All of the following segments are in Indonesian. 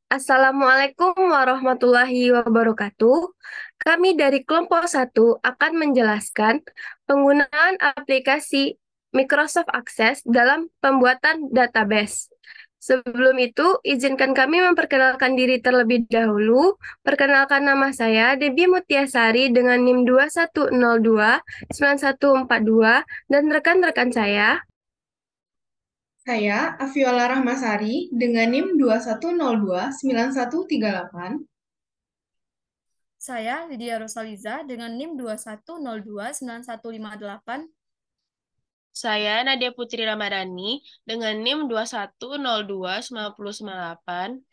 Assalamualaikum warahmatullahi wabarakatuh. Kami dari kelompok satu akan menjelaskan penggunaan aplikasi Microsoft Access dalam pembuatan database. Sebelum itu, izinkan kami memperkenalkan diri terlebih dahulu. Perkenalkan nama saya Debbie Mutiasari dengan NIM 21029142 dan rekan-rekan saya. Saya Aviola Rahmasari dengan NIM 21029138. Saya Lydia Rosaliza dengan NIM 21029158. Saya Nadia Putri Ramadhani dengan NIM 21029098.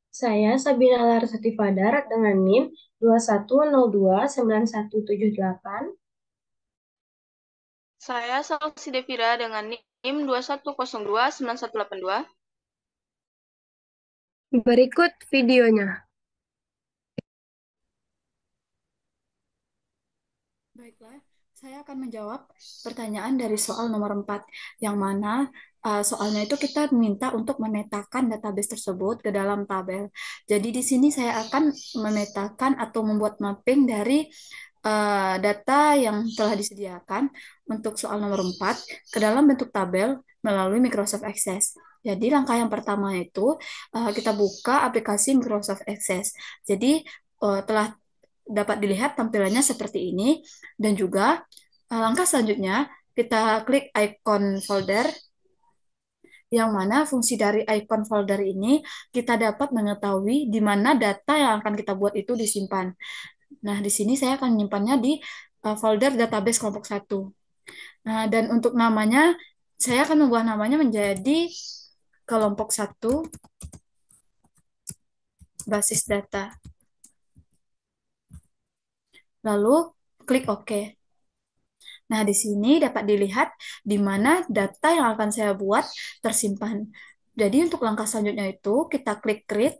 Saya Sabina Larsati Fadar dengan NIM 21029178. Saya Salsi Devira dengan NIM 21029182. Berikut videonya. Baiklah, saya akan menjawab pertanyaan dari soal nomor 4, yang mana soalnya itu kita minta untuk memetakan database tersebut ke dalam tabel. Jadi di sini saya akan memetakan atau membuat mapping dari data yang telah disediakan untuk soal nomor 4 ke dalam bentuk tabel melalui Microsoft Access. Jadi langkah yang pertama itu kita buka aplikasi Microsoft Access. Jadi telah dapat dilihat tampilannya seperti ini, dan juga langkah selanjutnya kita klik icon folder, yang mana fungsi dari icon folder ini kita dapat mengetahui di mana data yang akan kita buat itu disimpan. Nah, di sini saya akan menyimpannya di folder database kelompok satu. Nah, dan untuk namanya, saya akan mengubah namanya menjadi kelompok satu basis data. Lalu klik OK. Nah, di sini dapat dilihat di mana data yang akan saya buat tersimpan. Jadi untuk langkah selanjutnya itu kita klik create.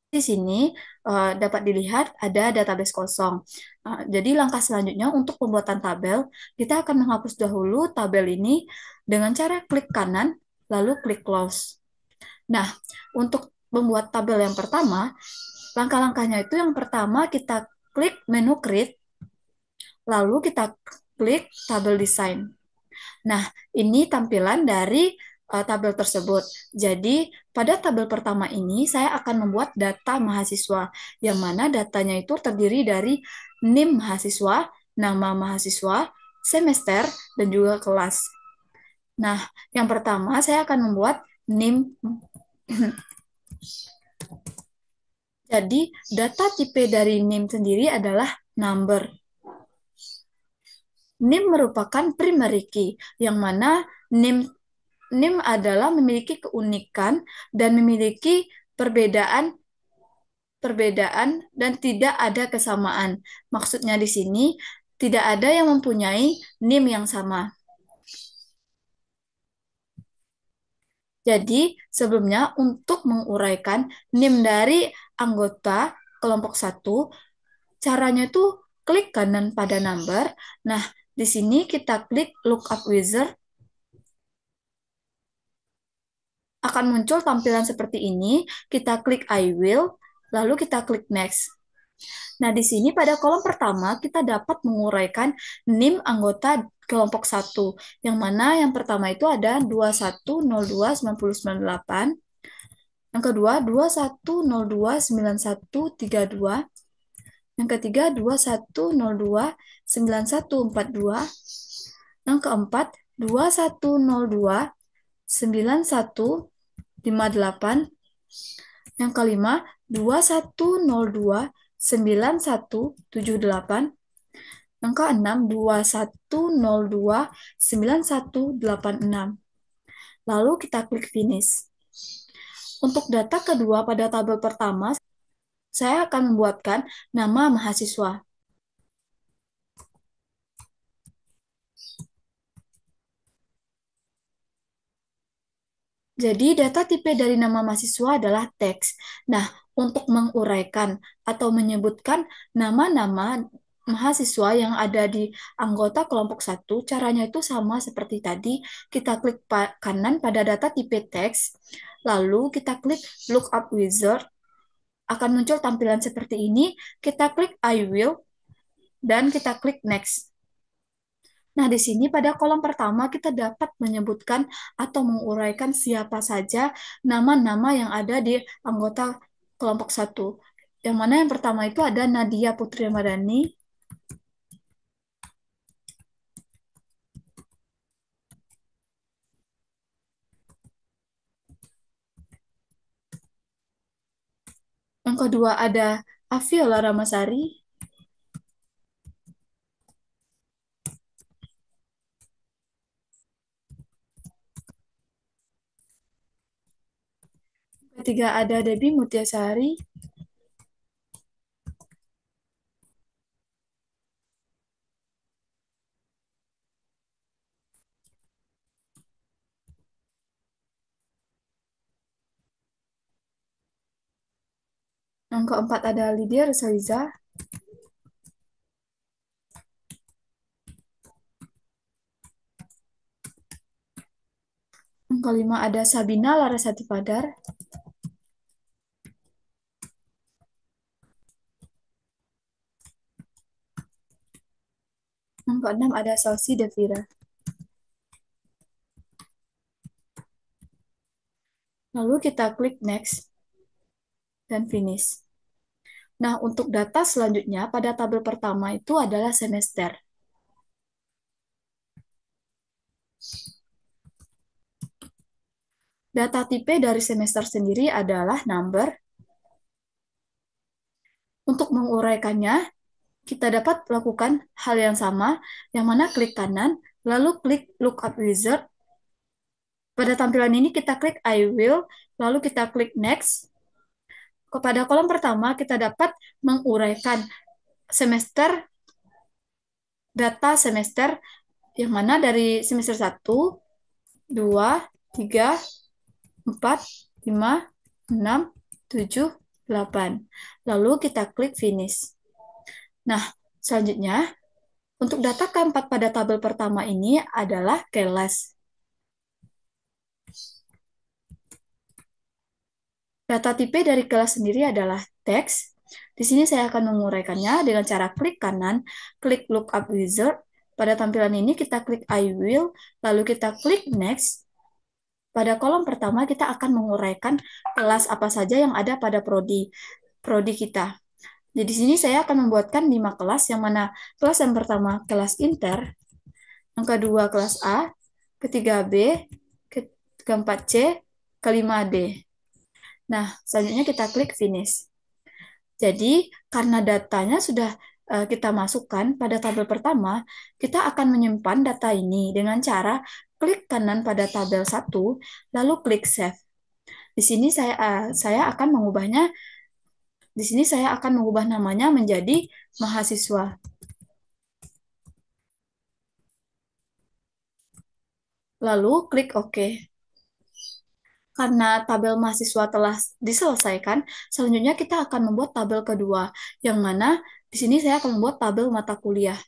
Di sini dapat dilihat ada database kosong. Jadi langkah selanjutnya untuk pembuatan tabel, kita akan menghapus dahulu tabel ini dengan cara klik kanan, lalu klik close. Nah, untuk membuat tabel yang pertama, langkah-langkahnya itu yang pertama kita klik menu create, lalu kita klik tabel design. Nah, ini tampilan dari tabel tersebut. Jadi, pada tabel pertama ini saya akan membuat data mahasiswa, yang mana datanya itu terdiri dari NIM mahasiswa, nama mahasiswa, semester, dan juga kelas. Nah, yang pertama saya akan membuat NIM. Jadi, data tipe dari NIM sendiri adalah number. NIM merupakan primary key, yang mana NIM adalah memiliki keunikan dan memiliki perbedaan dan tidak ada kesamaan. Maksudnya di sini tidak ada yang mempunyai NIM yang sama. Jadi, sebelumnya untuk menguraikan NIM dari anggota kelompok satu, caranya itu klik kanan pada number. Nah, di sini kita klik lookup wizard. Akan muncul tampilan seperti ini. Kita klik I will, lalu kita klik next. Nah, di sini pada kolom pertama kita dapat menguraikan NIM anggota kelompok satu, yang mana yang pertama itu ada 21029098, yang kedua 21029132, yang ketiga 21029142, yang keempat 21029158, yang kelima 21029178, yang keenam 21029186. Lalu kita klik finish. Untuk data kedua pada tabel pertama, saya akan membuatkan nama mahasiswa. Jadi data tipe dari nama mahasiswa adalah teks. Nah, untuk menguraikan atau menyebutkan nama-nama mahasiswa yang ada di anggota kelompok 1, caranya itu sama seperti tadi. Kita klik kanan pada data tipe teks, lalu kita klik lookup wizard, akan muncul tampilan seperti ini. Kita klik I will, dan kita klik next. Nah, di sini pada kolom pertama kita dapat menyebutkan atau menguraikan siapa saja nama-nama yang ada di anggota kelompok 1. Yang mana yang pertama itu ada Nadia Putri Ramadhani. Yang kedua ada Aviola Ramasari. Ketiga ada Debbie Mutiasari. Yang keempat ada Lydia Rusaliza. Yang kelima ada Sabina Larasati Padar. Yang keenam ada Salsi Devira. Lalu kita klik next dan finish. Nah, untuk data selanjutnya pada tabel pertama itu adalah semester. Data tipe dari semester sendiri adalah number. Untuk menguraikannya, kita dapat lakukan hal yang sama, yang mana klik kanan, lalu klik lookup wizard. Pada tampilan ini kita klik I will, lalu kita klik next. Kepada kolom pertama kita dapat menguraikan semester, data semester, yang mana dari semester 1, 2, 3, 4, 5, 6, 7, 8. Lalu kita klik finish. Nah, selanjutnya, untuk data keempat pada tabel pertama ini adalah kelas. Data tipe dari kelas sendiri adalah teks. Di sini saya akan menguraikannya dengan cara klik kanan, klik lookup wizard. Pada tampilan ini kita klik I will, lalu kita klik next. Pada kolom pertama kita akan menguraikan kelas apa saja yang ada pada prodi kita. Jadi di sini saya akan membuatkan 5 kelas, yang mana kelas yang pertama kelas inter, yang kedua kelas A, ketiga B, keempat C, kelima D. Nah, selanjutnya kita klik finish. Jadi, karena datanya sudah kita masukkan pada tabel pertama, kita akan menyimpan data ini dengan cara klik kanan pada tabel 1, lalu klik save. Di sini saya akan mengubahnya. Di sini saya akan mengubah namanya menjadi mahasiswa. Lalu klik OK. Karena tabel mahasiswa telah diselesaikan, selanjutnya kita akan membuat tabel kedua, yang mana di sini saya akan membuat tabel mata kuliah.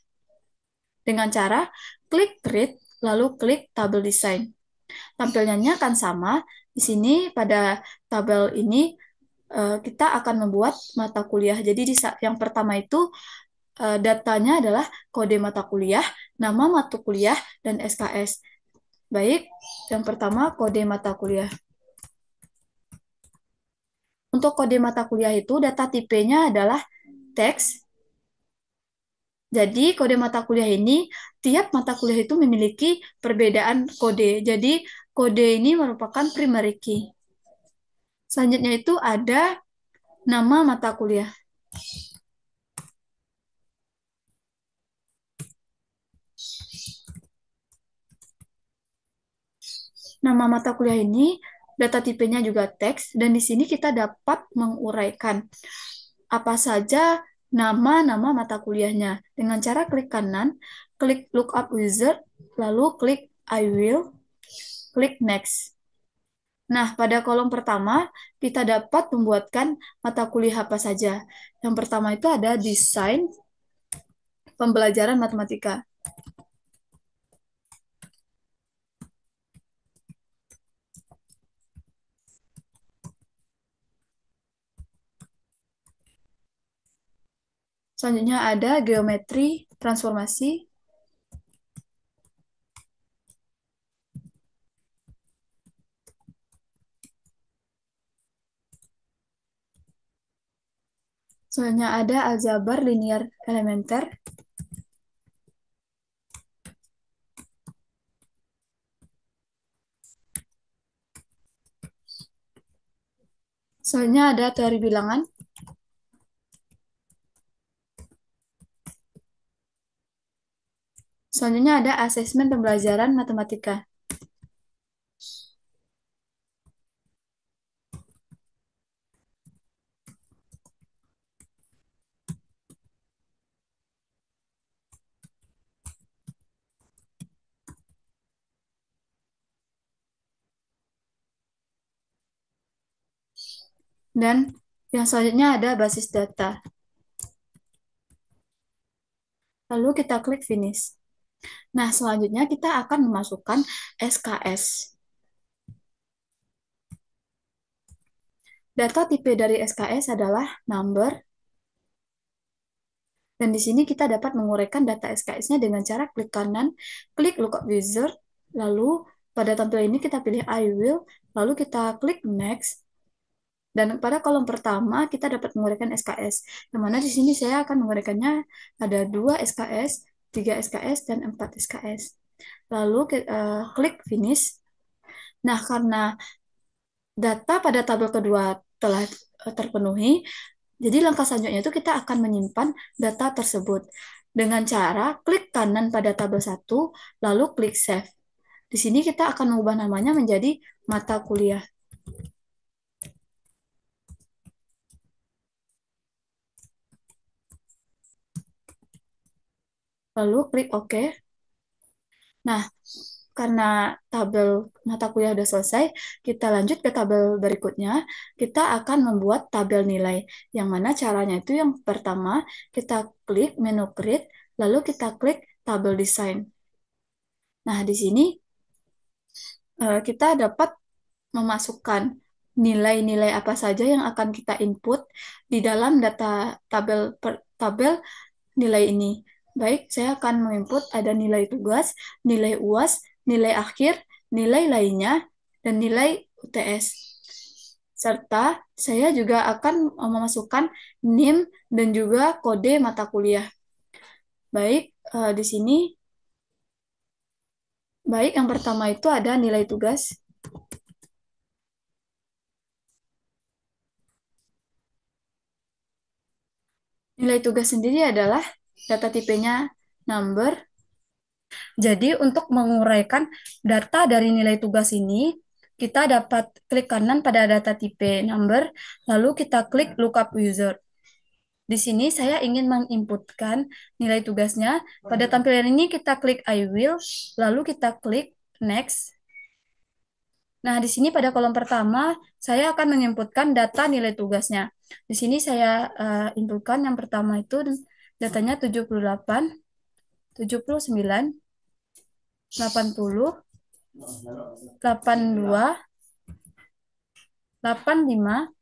Dengan cara klik create, lalu klik tabel design. Tampilannya akan sama. Di sini pada tabel ini kita akan membuat mata kuliah. Jadi yang pertama itu datanya adalah kode mata kuliah, nama mata kuliah, dan SKS. Baik, yang pertama kode mata kuliah. Untuk kode mata kuliah itu data tipenya adalah teks. Jadi kode mata kuliah ini, tiap mata kuliah itu memiliki perbedaan kode. Jadi kode ini merupakan primary key. Selanjutnya itu ada nama mata kuliah. Nama mata kuliah ini data tipenya juga teks, dan di sini kita dapat menguraikan apa saja nama-nama mata kuliahnya dengan cara klik kanan, klik lookup wizard, lalu klik I will, klik next. Nah, pada kolom pertama kita dapat membuatkan mata kuliah apa saja. Yang pertama itu ada desain, pembelajaran matematika. Selanjutnya ada geometri transformasi. Selanjutnya ada aljabar linear elementer. Selanjutnya ada teori bilangan. Selanjutnya ada asesmen pembelajaran matematika. Dan yang selanjutnya ada basis data. Lalu kita klik finish. Nah, selanjutnya kita akan memasukkan SKS. Data tipe dari SKS adalah number. Dan di sini kita dapat menguraikan data SKS-nya dengan cara klik kanan, klik lookup wizard, lalu pada tampilan ini kita pilih I will, lalu kita klik next. Dan pada kolom pertama kita dapat menguraikan SKS. Yang mana di sini saya akan menguraikannya ada 2 SKS, 3 SKS, dan 4 SKS. Lalu klik finish. Nah, karena data pada tabel kedua telah terpenuhi, jadi langkah selanjutnya itu kita akan menyimpan data tersebut dengan cara klik kanan pada tabel 1, lalu klik save. Di sini kita akan mengubah namanya menjadi mata kuliah. Lalu klik OK. Nah, karena tabel mata kuliah sudah selesai, kita lanjut ke tabel berikutnya. Kita akan membuat tabel nilai. Yang mana caranya itu yang pertama, kita klik menu create, lalu kita klik tabel design. Nah, di sini kita dapat memasukkan nilai-nilai apa saja yang akan kita input di dalam data tabel nilai ini. Baik, saya akan menginput ada nilai tugas, nilai UAS, nilai akhir, nilai lainnya, dan nilai UTS. Serta saya juga akan memasukkan NIM dan juga kode mata kuliah. Baik, di sini yang pertama itu ada nilai tugas. Nilai tugas sendiri adalah data tipenya number. Jadi untuk menguraikan data dari nilai tugas ini, kita dapat klik kanan pada data tipe number, lalu kita klik lookup wizard. Di sini saya ingin menginputkan nilai tugasnya. Pada tampilan ini kita klik I will, lalu kita klik next. Nah, di sini pada kolom pertama, saya akan menginputkan data nilai tugasnya. Di sini saya inputkan yang pertama itu datanya 78, 79, 80, 82, 85,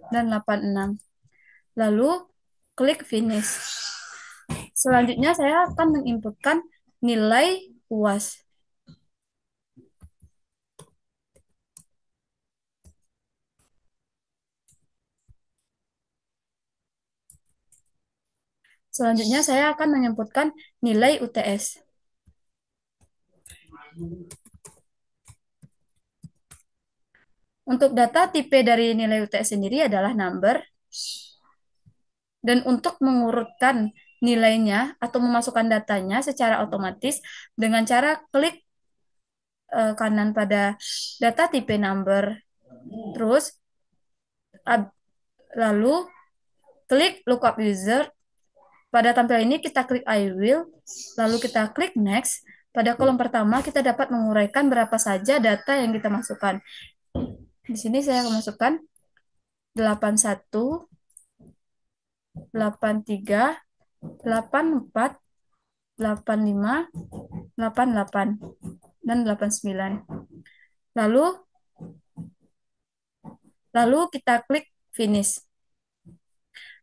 dan 86. Lalu klik finish. Selanjutnya saya akan menginputkan nilai UAS. Selanjutnya saya akan menginputkan nilai UTS. Untuk data tipe dari nilai UTS sendiri adalah number. Dan untuk mengurutkan nilainya atau memasukkan datanya secara otomatis dengan cara klik kanan pada data tipe number. Terus lalu klik lookup wizard. Pada tampilan ini kita klik I will, lalu kita klik next. Pada kolom pertama kita dapat menguraikan berapa saja data yang kita masukkan. Di sini saya akan masukkan 81, 83, 84, 85, 88, dan 89. Lalu kita klik finish.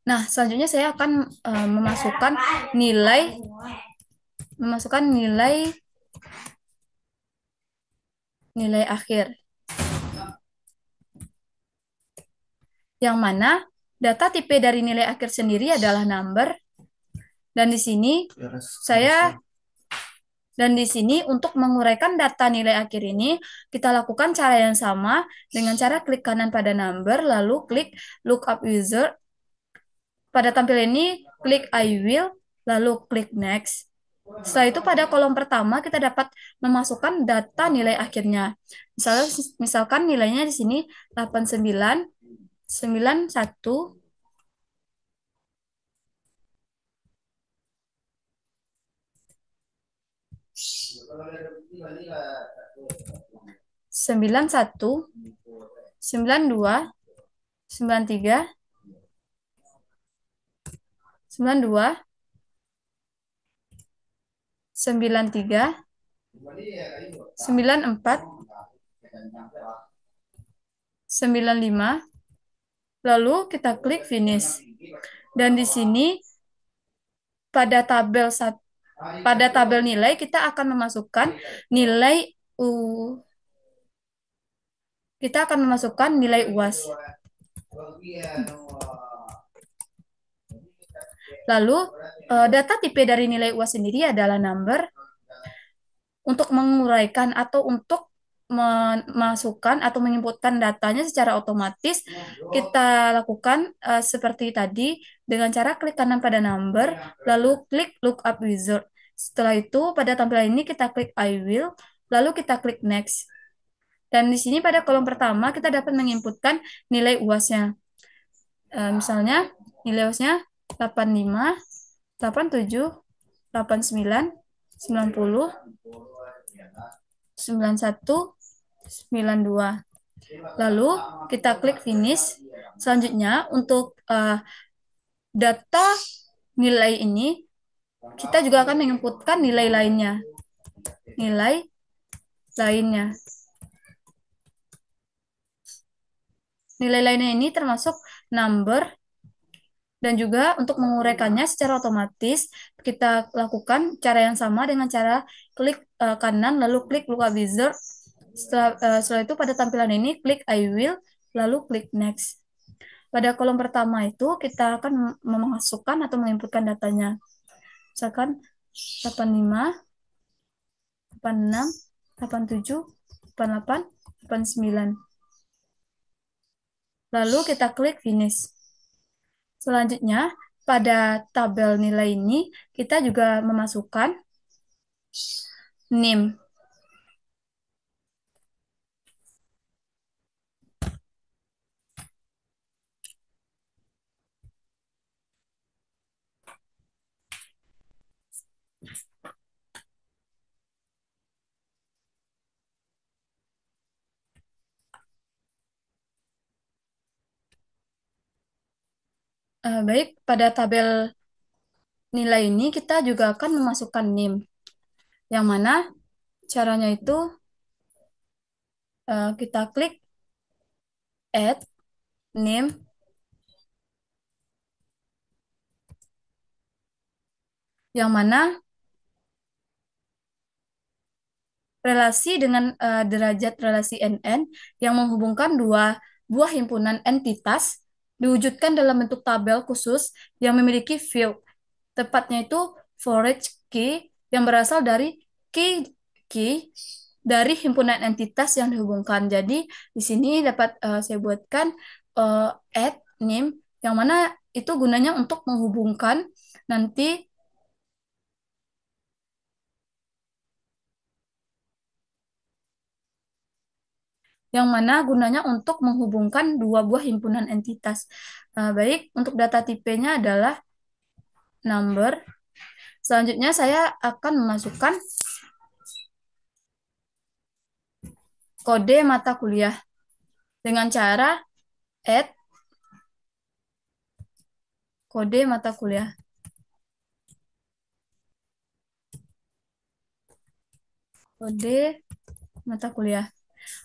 Nah, selanjutnya saya akan memasukkan nilai akhir. Yang mana data tipe dari nilai akhir sendiri adalah number. Dan di sini untuk menguraikan data nilai akhir ini, kita lakukan cara yang sama dengan cara klik kanan pada number, lalu klik lookup wizard. Pada tampilan ini, klik I will, lalu klik next. Setelah itu pada kolom pertama kita dapat memasukkan data nilai akhirnya. Misalkan nilainya di sini 89, 91, 91, 92, 93, 92, 93, 94, 95, lalu kita klik finish. Dan di sini pada tabel nilai kita akan memasukkan nilai UAS. Lalu data tipe dari nilai UAS sendiri adalah number. Untuk menguraikan atau untuk memasukkan atau menginputkan datanya secara otomatis, kita lakukan seperti tadi dengan cara klik kanan pada number, lalu klik lookup wizard. Setelah itu pada tampilan ini kita klik I will, lalu kita klik next. Dan di sini pada kolom pertama kita dapat menginputkan nilai UAS-nya. Misalnya nilai UAS-nya 85, 87, 89, 90, 91, 92. Lalu kita klik finish. Selanjutnya untuk data nilai ini kita juga akan menginputkan nilai lainnya. Nilai lainnya ini termasuk number, dan juga untuk menguraikannya secara otomatis kita lakukan cara yang sama dengan cara klik kanan lalu klik lookup wizard. Setelah itu pada tampilan ini klik I will lalu klik next. Pada kolom pertama itu kita akan memasukkan atau menginputkan datanya. Misalkan 85, 86, 87, 88, 89. Lalu kita klik finish. Selanjutnya, pada tabel nilai ini, kita juga memasukkan NIM. Baik, pada tabel nilai ini kita juga akan memasukkan NIM. Yang mana caranya itu kita klik add NIM. Yang mana relasi dengan derajat relasi NN yang menghubungkan dua buah himpunan entitas diwujudkan dalam bentuk tabel khusus yang memiliki field. Tepatnya itu for each key yang berasal dari key dari himpunan entitas yang dihubungkan. Jadi di sini dapat saya buatkan add NIM yang mana itu gunanya untuk menghubungkan nanti untuk menghubungkan dua buah himpunan entitas. Baik, untuk data tipenya adalah number. Selanjutnya saya akan memasukkan kode mata kuliah dengan cara add kode mata kuliah. Kode mata kuliah.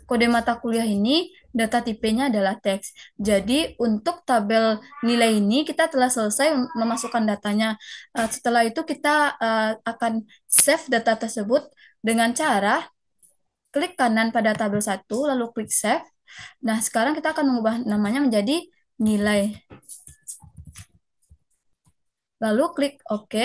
Kode mata kuliah ini data tipenya adalah teks. Jadi untuk tabel nilai ini kita telah selesai memasukkan datanya. Setelah itu kita akan save data tersebut dengan cara klik kanan pada tabel 1 lalu klik save. Nah, sekarang kita akan mengubah namanya menjadi nilai. Lalu klik OK.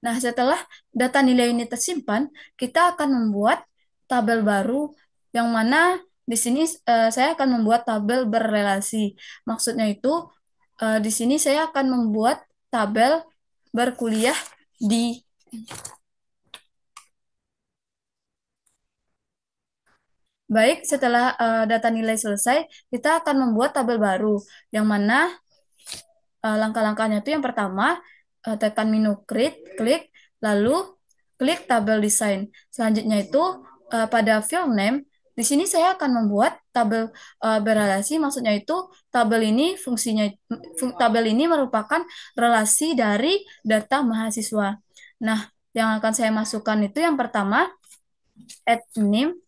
Nah, setelah data nilai ini tersimpan, kita akan membuat tabel baru yang mana di sini saya akan membuat tabel berrelasi. Maksudnya itu di sini saya akan membuat tabel berkuliah di. Baik, setelah data nilai selesai, kita akan membuat tabel baru yang mana langkah-langkahnya itu yang pertama tekan menu create, klik, lalu klik tabel design. Selanjutnya itu pada field name, di sini saya akan membuat tabel berrelasi, maksudnya itu tabel ini fungsinya tabel ini merupakan relasi dari data mahasiswa. Nah, yang akan saya masukkan itu yang pertama add name.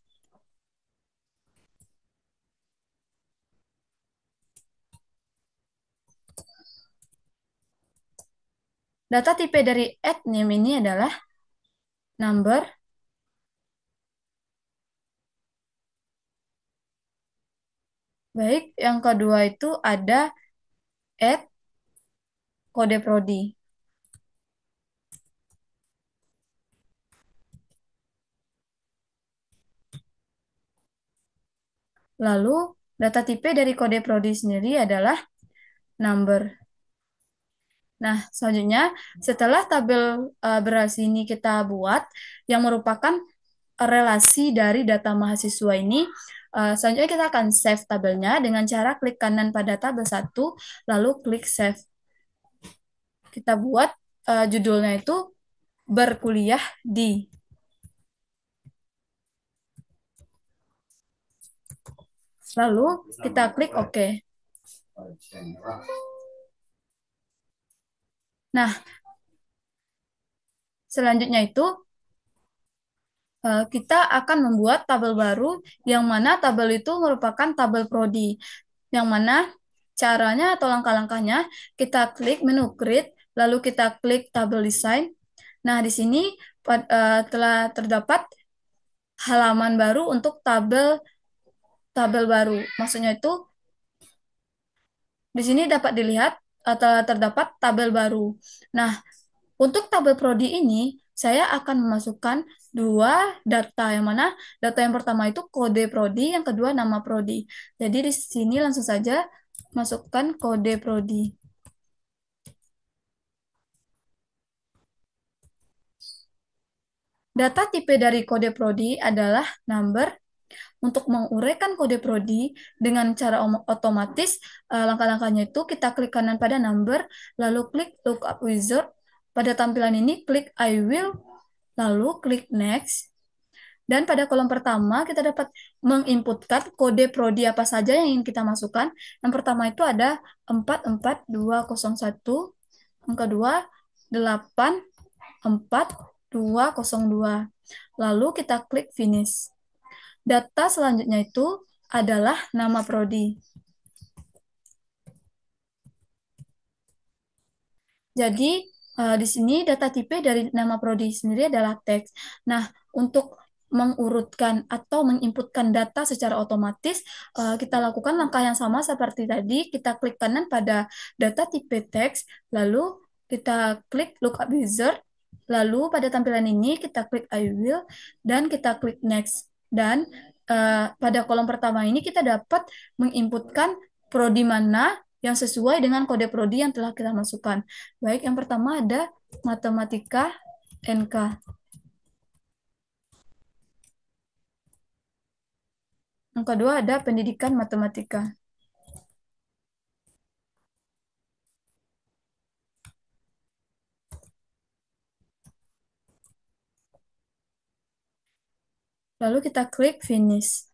Data tipe dari add name ini adalah number. Baik, yang kedua itu ada add kode prodi. Lalu, data tipe dari kode prodi sendiri adalah number. Nah, selanjutnya, setelah tabel berhasil ini kita buat, yang merupakan relasi dari data mahasiswa ini, selanjutnya kita akan save tabelnya dengan cara klik kanan pada tabel 1, lalu klik save. Kita buat judulnya itu berkuliah di. Lalu kita klik OK. Nah, selanjutnya itu kita akan membuat tabel baru yang mana tabel itu merupakan tabel prodi. Yang mana caranya atau langkah-langkahnya kita klik menu create, lalu kita klik tabel design. Nah, di sini telah terdapat halaman baru untuk tabel baru. Maksudnya itu di sini dapat dilihat telah terdapat tabel baru. Nah, untuk tabel prodi ini, saya akan memasukkan dua data, yang mana data yang pertama itu kode prodi, yang kedua nama prodi. Jadi di sini langsung saja masukkan kode prodi. Data tipe dari kode prodi adalah number. Untuk menguraikan kode prodi dengan cara otomatis, langkah-langkahnya itu kita klik kanan pada number, lalu klik lookup wizard. Pada tampilan ini klik I will, lalu klik next. Dan pada kolom pertama kita dapat menginputkan kode prodi apa saja yang ingin kita masukkan. Yang pertama itu ada 44201, yang kedua 84202. Lalu kita klik finish. Data selanjutnya itu adalah nama prodi. Jadi di sini data tipe dari nama prodi sendiri adalah teks. Nah, untuk mengurutkan atau menginputkan data secara otomatis, kita lakukan langkah yang sama seperti tadi. Kita klik kanan pada data tipe teks, lalu kita klik lookup wizard, lalu pada tampilan ini kita klik I will, dan kita klik next. Dan pada kolom pertama ini kita dapat menginputkan prodi mana yang sesuai dengan kode prodi yang telah kita masukkan. Baik, yang pertama ada matematika NK. Yang kedua ada pendidikan matematika. Lalu kita klik finish.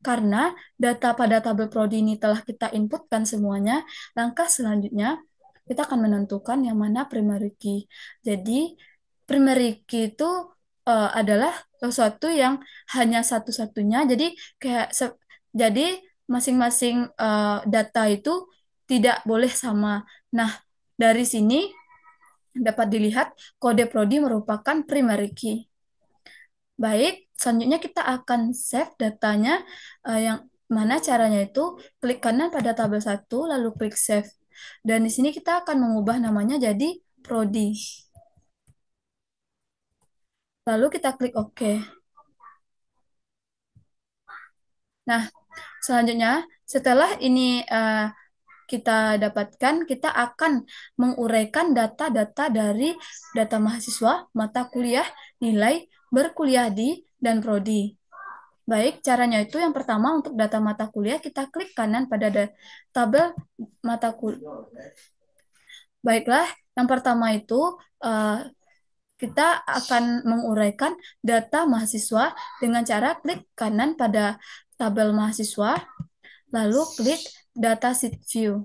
Karena data pada tabel prodi ini telah kita inputkan semuanya, langkah selanjutnya kita akan menentukan yang mana primary key. Jadi, primary key itu adalah sesuatu yang hanya satu-satunya. Jadi masing-masing data itu tidak boleh sama. Nah, dari sini dapat dilihat kode prodi merupakan primary key. Baik, selanjutnya kita akan save datanya yang mana caranya itu klik kanan pada tabel 1 lalu klik save. Dan di sini kita akan mengubah namanya jadi prodi. Lalu kita klik OK. Nah, selanjutnya setelah ini kita dapatkan, kita akan menguraikan data-data dari data mahasiswa, mata kuliah, nilai, berkuliah di, dan prodi. Baik, caranya itu yang pertama untuk data mata kuliah, kita klik kanan pada tabel mata kuliah. Baiklah, yang pertama itu kita akan menguraikan data mahasiswa dengan cara klik kanan pada tabel mahasiswa, lalu klik data sheet view.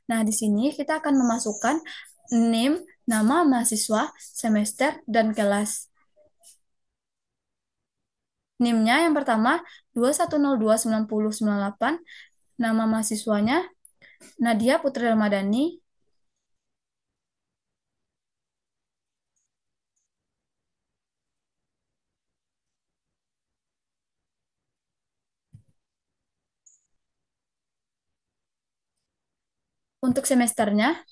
Nah, di sini kita akan memasukkan name, nama mahasiswa, semester, dan kelas. NIM-nya yang pertama 21029098, nama mahasiswanya Nadia Putri Ramadhani. Untuk semesternya,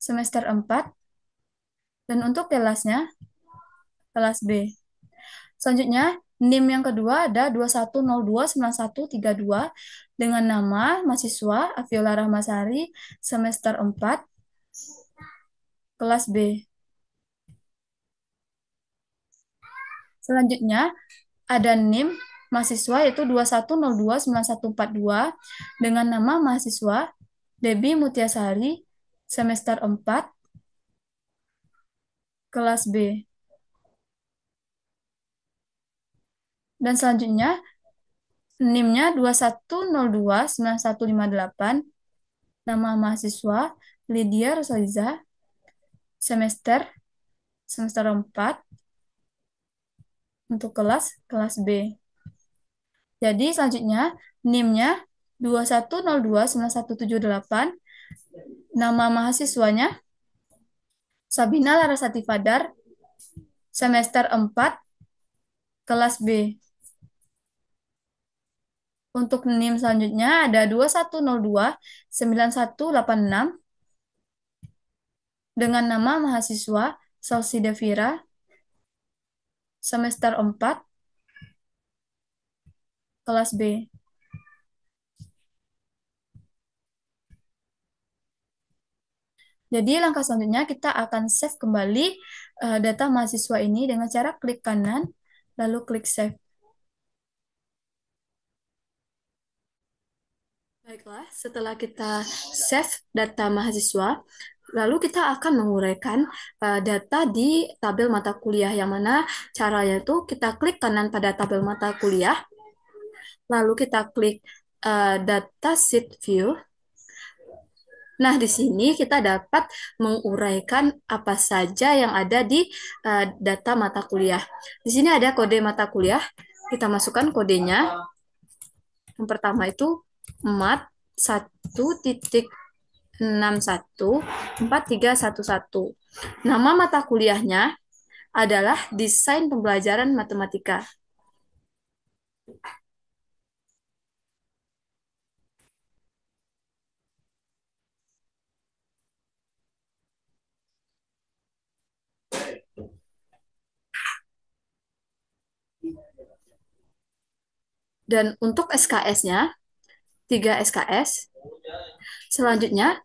semester 4. Dan untuk kelasnya, kelas B. Selanjutnya, NIM yang kedua ada 21029132 dengan nama mahasiswa Afiola Rahmasari, semester 4, kelas B. Selanjutnya, ada NIM mahasiswa yaitu 21029142 dengan nama mahasiswa Debbie Mutiasari, semester 4, kelas B. Dan selanjutnya, NIM-nya 21029158, nama mahasiswa Lydia Rosaliza, semester 4, untuk kelas B. Jadi selanjutnya, NIM-nya 21029178, nama mahasiswanya Sabina Larasati Fadar, semester 4, kelas B. Untuk NIM selanjutnya ada 21029186 dengan nama mahasiswa Salsi Devira, semester 4, kelas B. Jadi langkah selanjutnya kita akan save kembali data mahasiswa ini dengan cara klik kanan, lalu klik save. Baiklah, setelah kita save data mahasiswa, lalu kita akan menguraikan data di tabel mata kuliah, yang mana caranya itu kita klik kanan pada tabel mata kuliah, lalu kita klik data sheet view. Nah, di sini kita dapat menguraikan apa saja yang ada di data mata kuliah. Di sini ada kode mata kuliah, kita masukkan kodenya. Yang pertama itu mat 1.614311. Nama mata kuliahnya adalah Desain Pembelajaran Matematika. Dan untuk SKS-nya 3 SKS. Selanjutnya,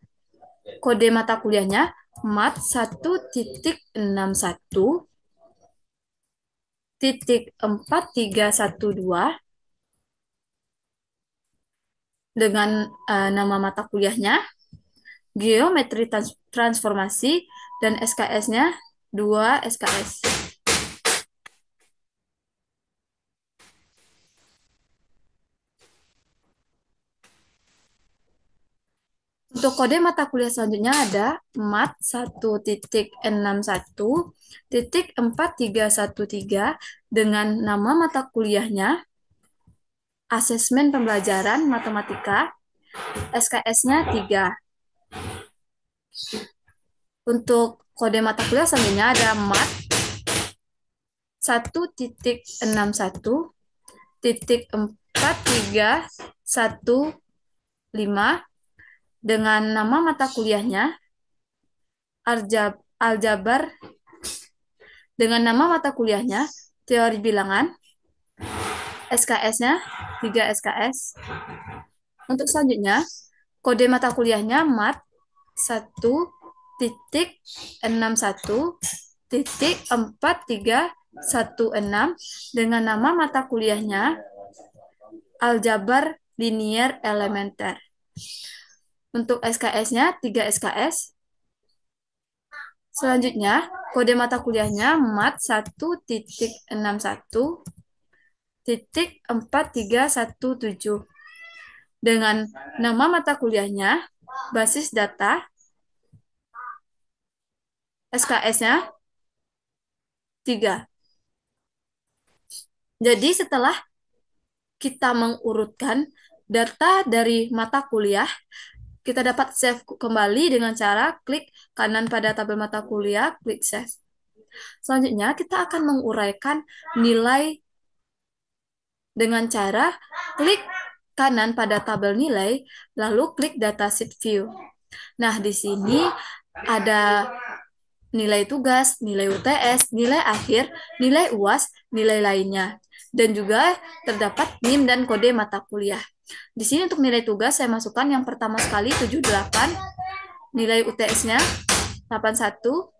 kode mata kuliahnya mat 1.61.4312 dengan nama mata kuliahnya Geometri Transformasi dan SKS-nya 2 SKS. Untuk kode mata kuliah selanjutnya ada MAT 1.61.4313 dengan nama mata kuliahnya Asesmen Pembelajaran Matematika, SKS-nya 3. Untuk kode mata kuliah selanjutnya ada MAT 1.61.4315 dengan nama mata kuliahnya Aljabar dengan nama mata kuliahnya Teori Bilangan, SKS-nya 3 SKS. Untuk selanjutnya, kode mata kuliahnya MAT 1.61.4316 dengan nama mata kuliahnya Aljabar Linier Elementer. Untuk SKS-nya 3 SKS. Selanjutnya, kode mata kuliahnya MAT 1.61.4317 dengan nama mata kuliahnya Basis Data, SKS-nya 3. Jadi setelah kita mengurutkan data dari mata kuliah, kita dapat save kembali dengan cara klik kanan pada tabel mata kuliah, klik save. Selanjutnya, kita akan menguraikan nilai dengan cara klik kanan pada tabel nilai, lalu klik datasheet view. Nah, di sini ada nilai tugas, nilai UTS, nilai akhir, nilai UAS, nilai lainnya. Dan juga terdapat NIM dan kode mata kuliah. Di sini untuk nilai tugas saya masukkan yang pertama sekali 78, nilai UTS-nya 81,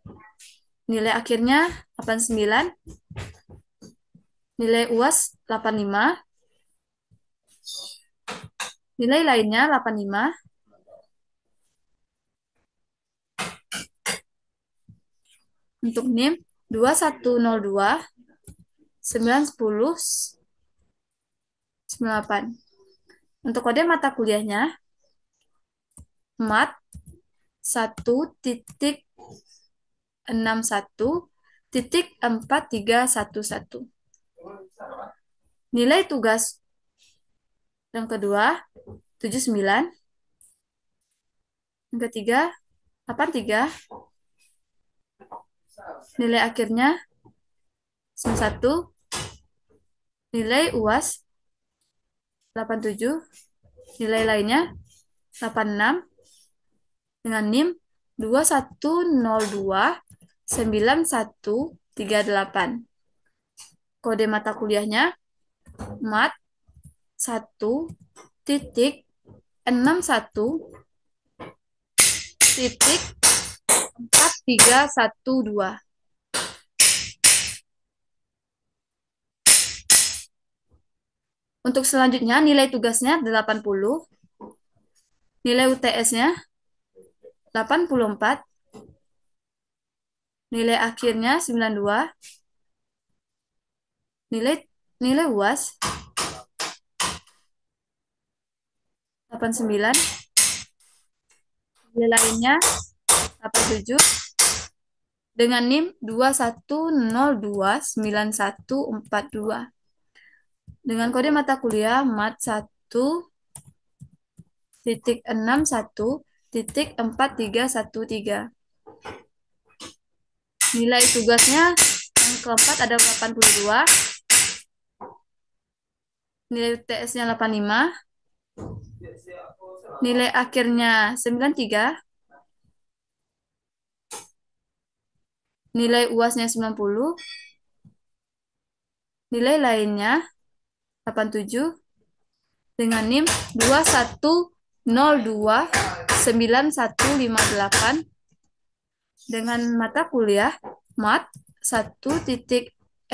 nilai akhirnya 89, nilai UAS 85, nilai lainnya 85, untuk NIM 2102, 910, 98. Untuk kode mata kuliahnya MAT 1.61.4311. Nilai tugas yang kedua 79, yang ketiga 83, nilai akhirnya 91, nilai UAS 87, nilai lainnya 86, dengan NIM 21029138. Kode mata kuliahnya MAT 1.61.4312. Untuk selanjutnya nilai tugasnya 80, nilai UTS-nya 84, nilai akhirnya 92, nilai UAS 89, nilai lainnya 87, dengan NIM 21029142. Dengan kode mata kuliah MAT 1.61.4313. Nilai tugasnya yang keempat ada 82, nilai UTS-nya 85, nilai akhirnya 93, nilai UAS-nya 90, nilai lainnya 87, dengan NIM 21029158, dengan mata kuliah MAT 1.61.4315.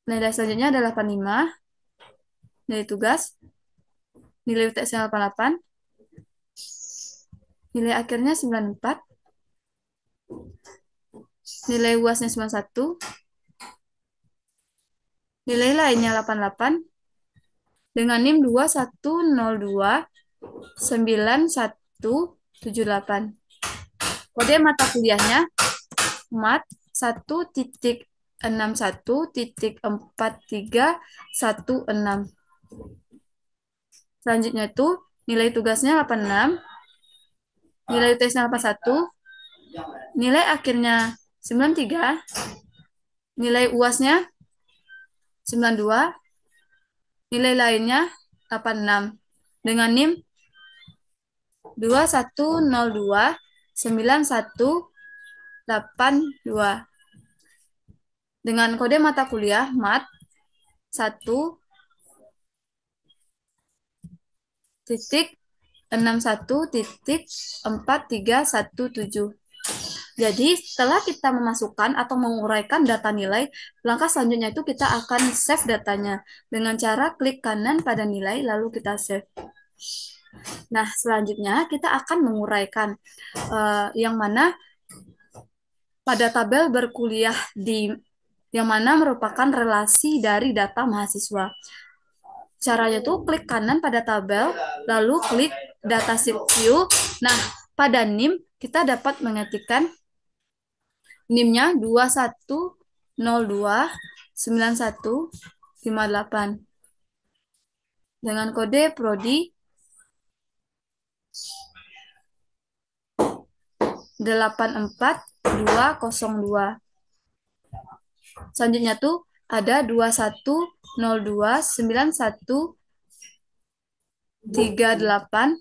Nilai selanjutnya adalah 85, nilai tugas, nilai UTS 88, nilai akhirnya 94, nilai UASnya 91, nilai lainnya 88, dengan NIM 21029178. Kode mata kuliahnya Mat 1.61.4316. Selanjutnya itu nilai tugasnya 86, nilai UTS-nya 81, nilai akhirnya 93, nilai UAS-nya 92, nilai lainnya 86, dengan NIM 21029182, dengan kode mata kuliah Mat 1.61.4317. Jadi, setelah kita memasukkan atau menguraikan data nilai, langkah selanjutnya itu kita akan save datanya dengan cara klik kanan pada nilai, lalu kita save. Nah, selanjutnya kita akan menguraikan yang mana pada tabel berkuliah yang mana merupakan relasi dari data mahasiswa. Caranya tuh klik kanan pada tabel, lalu klik data sheet view. Nah, pada NIM kita dapat mengetikkan NIM-nya 21029158 dengan kode prodi 84202. Selanjutnya tuh ada 21029138,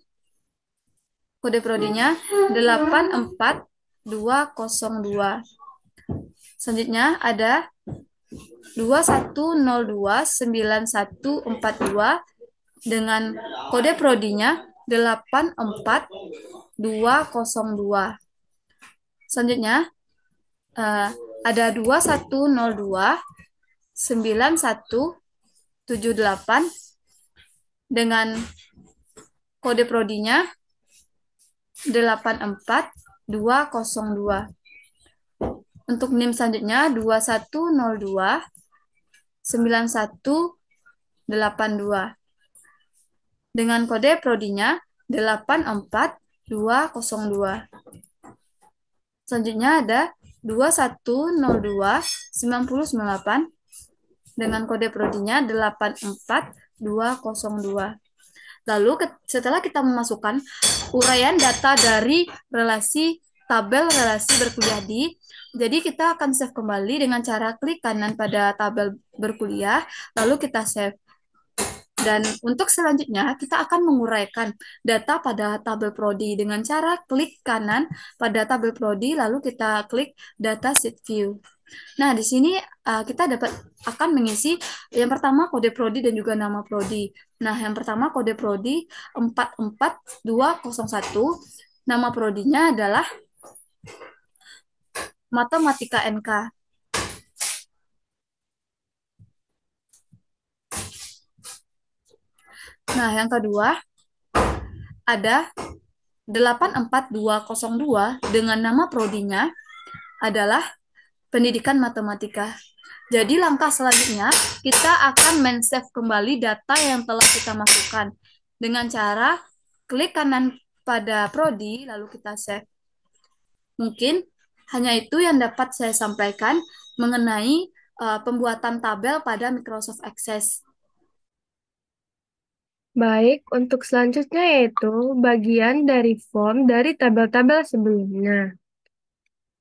kode prodinya 84202. Selanjutnya ada 21029142 dengan kode prodinya 84202. Selanjutnya ada 21029178 dengan kode prodinya 84202. Untuk NIM selanjutnya 21029182 dengan kode prodinya 84202. Selanjutnya ada 21029098 dengan kode prodinya 84202. Lalu setelah kita memasukkan uraian data dari tabel relasi berkuliah jadi kita akan save kembali dengan cara klik kanan pada tabel berkuliah, lalu kita save. Dan untuk selanjutnya, kita akan menguraikan data pada tabel prodi dengan cara klik kanan pada tabel prodi, lalu kita klik data sheet view. Nah, di sini kita akan mengisi yang pertama kode prodi dan juga nama prodi. Nah, yang pertama kode prodi 44201, nama prodinya adalah Matematika NK. Nah, yang kedua ada 84202 dengan nama prodinya adalah Pendidikan Matematika. Jadi langkah selanjutnya kita akan men-save kembali data yang telah kita masukkan dengan cara klik kanan pada prodi lalu kita save. Mungkin hanya itu yang dapat saya sampaikan mengenai pembuatan tabel pada Microsoft Access. Baik, untuk selanjutnya yaitu bagian dari form dari tabel-tabel sebelumnya.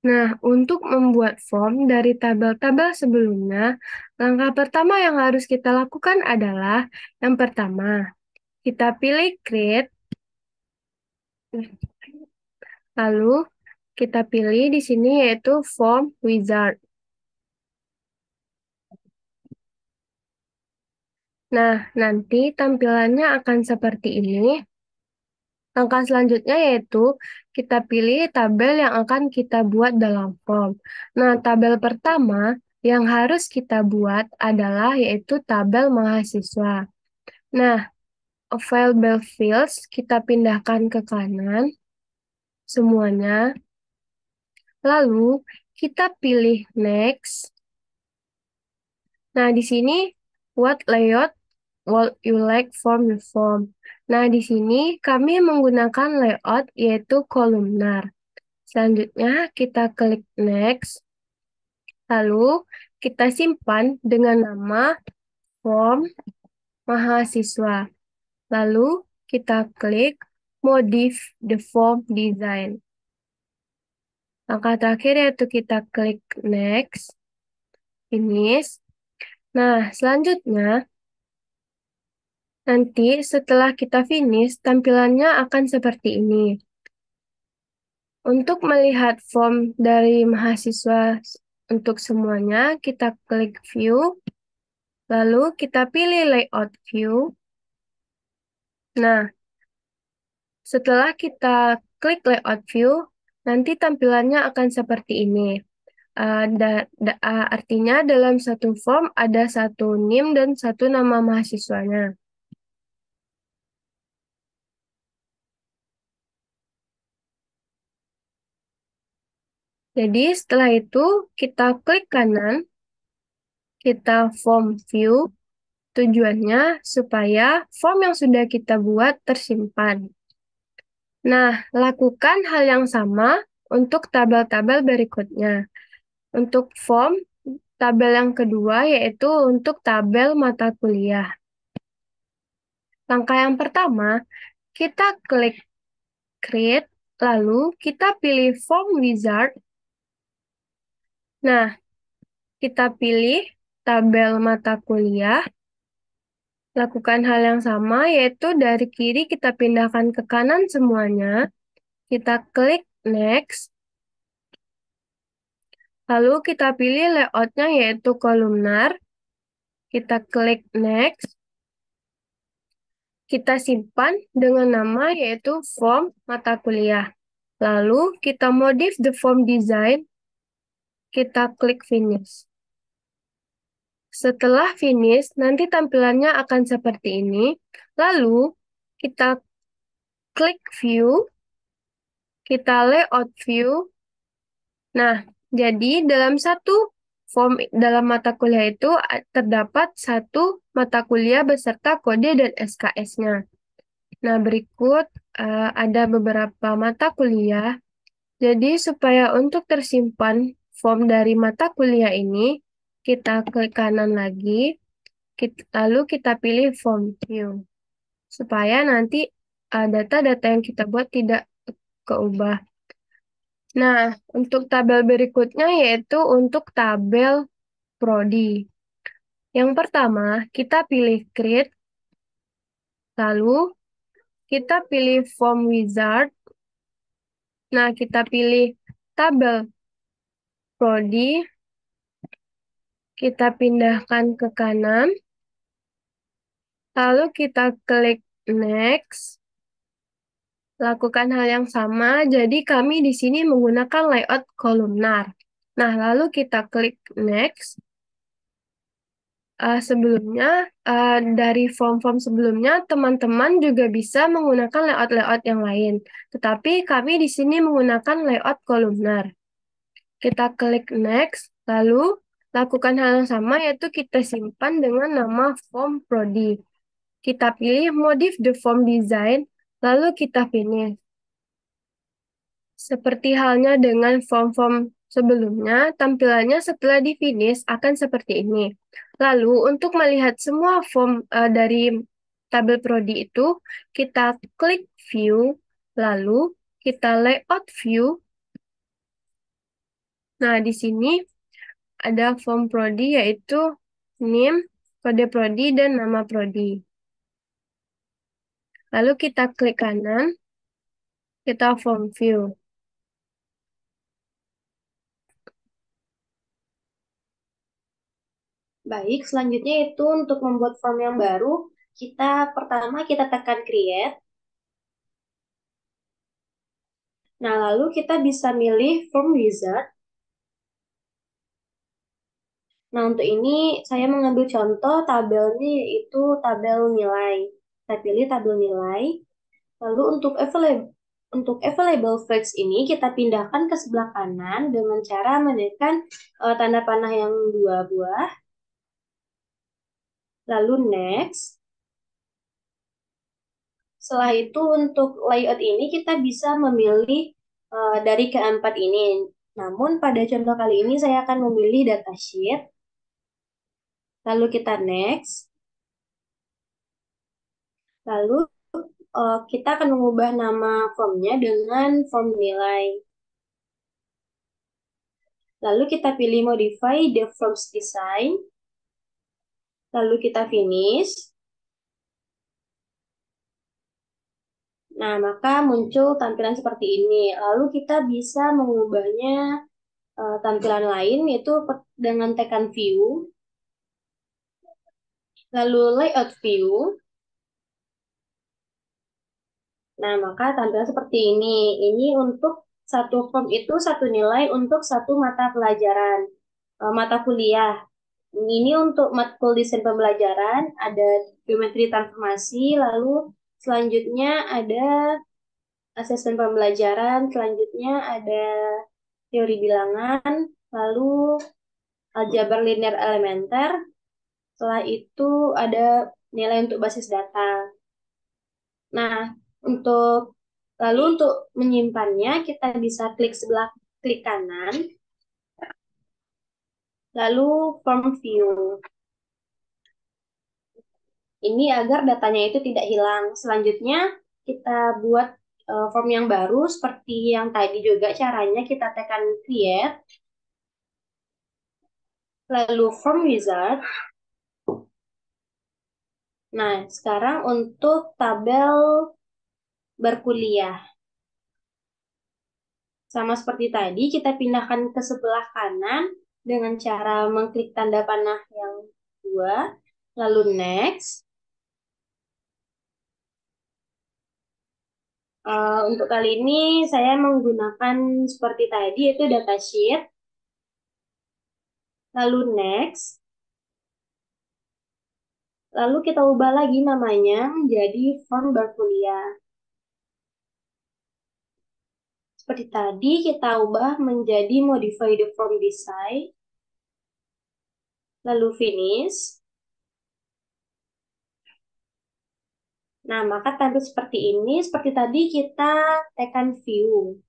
Nah, untuk membuat form dari tabel-tabel sebelumnya, langkah pertama yang harus kita lakukan adalah yang pertama, kita pilih Create, lalu kita pilih di sini yaitu Form Wizard. Nah, nanti tampilannya akan seperti ini. Langkah selanjutnya yaitu kita pilih tabel yang akan kita buat dalam form. Nah, tabel pertama yang harus kita buat adalah yaitu tabel mahasiswa. Nah, available fields kita pindahkan ke kanan semuanya. Lalu kita pilih next. Nah, di sini what layout would you like from your form? Nah, di sini kami menggunakan layout yaitu kolumnar. Selanjutnya kita klik next. Lalu kita simpan dengan nama form mahasiswa. Lalu kita klik modif the form design. Langkah terakhir yaitu kita klik next, finish. Nah, selanjutnya nanti setelah kita finish, tampilannya akan seperti ini. Untuk melihat form dari mahasiswa untuk semuanya, kita klik view, lalu kita pilih layout view. Nah, setelah kita klik layout view, nanti tampilannya akan seperti ini. Artinya dalam satu form ada satu NIM dan satu nama mahasiswanya. Jadi setelah itu kita klik kanan, kita form view, tujuannya supaya form yang sudah kita buat tersimpan. Nah, lakukan hal yang sama untuk tabel-tabel berikutnya. Untuk form, tabel yang kedua yaitu untuk tabel mata kuliah. Langkah yang pertama, kita klik create, lalu kita pilih form wizard. Nah, kita pilih tabel mata kuliah. Lakukan hal yang sama, yaitu dari kiri kita pindahkan ke kanan semuanya. Kita klik next. Lalu kita pilih layoutnya yaitu kolumnar. Kita klik next. Kita simpan dengan nama yaitu form mata kuliah. Lalu kita modif the form design. Kita klik finish. Setelah finish, nanti tampilannya akan seperti ini. Lalu kita klik view. Kita layout view. Nah, jadi dalam satu form dalam mata kuliah itu terdapat satu mata kuliah beserta kode dan SKS-nya. Nah, berikut ada beberapa mata kuliah. Jadi, supaya untuk tersimpan form dari mata kuliah ini, kita klik kanan lagi, lalu kita pilih form view. Supaya nanti data-data yang kita buat tidak keubah. Nah, untuk tabel berikutnya yaitu untuk tabel prodi. Yang pertama, kita pilih create, lalu kita pilih form wizard. Nah, kita pilih tabel prodi, kita pindahkan ke kanan, lalu kita klik next. Lakukan hal yang sama, jadi kami di sini menggunakan layout kolumnar. Nah, lalu kita klik next. Sebelumnya, dari form-form sebelumnya, teman-teman juga bisa menggunakan layout-layout yang lain. Tetapi kami di sini menggunakan layout kolumnar. Kita klik next, lalu lakukan hal yang sama, yaitu kita simpan dengan nama form prodi. Kita pilih modif the form design, lalu kita finish. Seperti halnya dengan form-form sebelumnya, tampilannya setelah di finish akan seperti ini. Lalu untuk melihat semua form dari tabel prodi itu, kita klik view, lalu kita layout view. Nah, di sini ada form prodi yaitu NIM, kode prodi, dan nama prodi. Lalu kita klik kanan, kita form view. Baik, selanjutnya itu untuk membuat form yang baru, pertama kita tekan create. Nah, lalu kita bisa milih form wizard. Nah, untuk ini saya mengambil contoh tabelnya yaitu tabel nilai. Saya pilih tabel nilai. Lalu untuk untuk available fields ini kita pindahkan ke sebelah kanan dengan cara menekan tanda panah yang 2 buah, lalu next. Setelah itu untuk layout ini kita bisa memilih dari keempat ini. Namun pada contoh kali ini saya akan memilih datasheet. Lalu kita next. Lalu kita akan mengubah nama formnya dengan form nilai. Lalu kita pilih modify the forms design. Lalu kita finish. Nah, maka muncul tampilan seperti ini. Lalu kita bisa mengubahnya tampilan lain, yaitu dengan tekan view. Lalu layout view. Nah, maka tampilan seperti ini. Ini untuk satu form itu satu nilai untuk satu mata pelajaran, mata kuliah. Ini untuk matkul desain pembelajaran, ada geometri transformasi, lalu selanjutnya ada asesmen pembelajaran, selanjutnya ada teori bilangan, lalu aljabar linear elementer, setelah itu ada nilai untuk basis data. Nah, untuk menyimpannya kita bisa klik kanan, lalu form view. Ini agar datanya itu tidak hilang. Selanjutnya kita buat form yang baru seperti yang tadi juga caranya kita tekan create, lalu form wizard. Nah, sekarang untuk tabel berkuliah. Sama seperti tadi, kita pindahkan ke sebelah kanan dengan cara mengklik tanda panah yang 2, lalu next. Untuk kali ini saya menggunakan seperti tadi, yaitu datasheet, lalu next. Lalu kita ubah lagi namanya menjadi form berkuliah. Seperti tadi, kita ubah menjadi modify the form design, lalu finish. Nah, maka tampil seperti ini. Seperti tadi kita tekan view,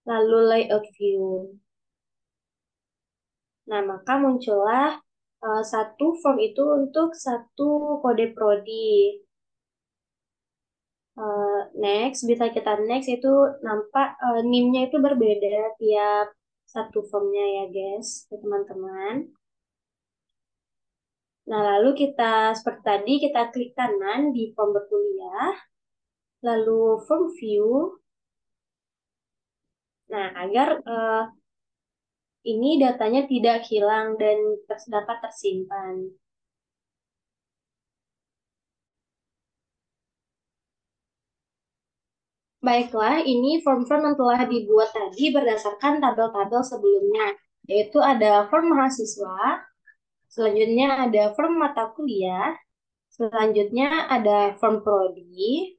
lalu layout view. Nah, maka muncullah satu form itu untuk satu kode prodi. Next, bisa kita next itu nampak NIM-nya itu berbeda tiap satu formnya ya guys, ya teman-teman. Nah, lalu kita seperti tadi kita klik kanan di form berkuliah, lalu form view. Nah, agar ini datanya tidak hilang dan dapat tersimpan. Baiklah, ini form-form yang telah dibuat tadi berdasarkan tabel-tabel sebelumnya, yaitu ada form mahasiswa, selanjutnya ada form mata kuliah, selanjutnya ada form prodi,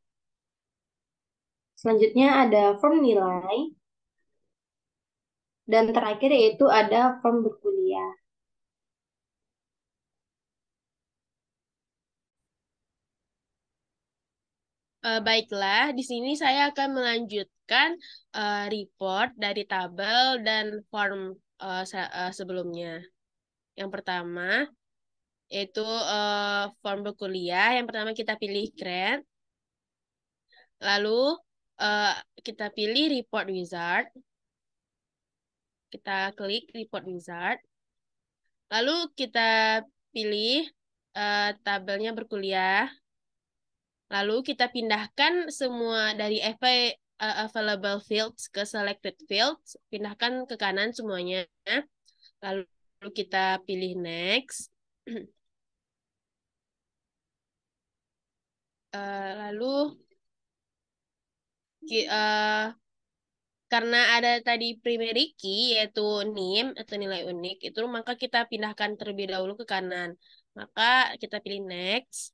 selanjutnya ada form nilai, dan terakhir yaitu ada form berkuliah. Baiklah, di sini saya akan melanjutkan report dari tabel dan form sebelumnya. Yang pertama, yaitu form berkuliah. Yang pertama kita pilih grade. Lalu eh, kita pilih report wizard. Kita klik report wizard. Lalu kita pilih tabelnya berkuliah. Lalu kita pindahkan semua dari available fields ke selected fields. Pindahkan ke kanan semuanya. Lalu kita pilih next. Lalu karena ada tadi primary key yaitu NIM atau nilai unik itu, maka kita pindahkan terlebih dahulu ke kanan. Maka kita pilih next.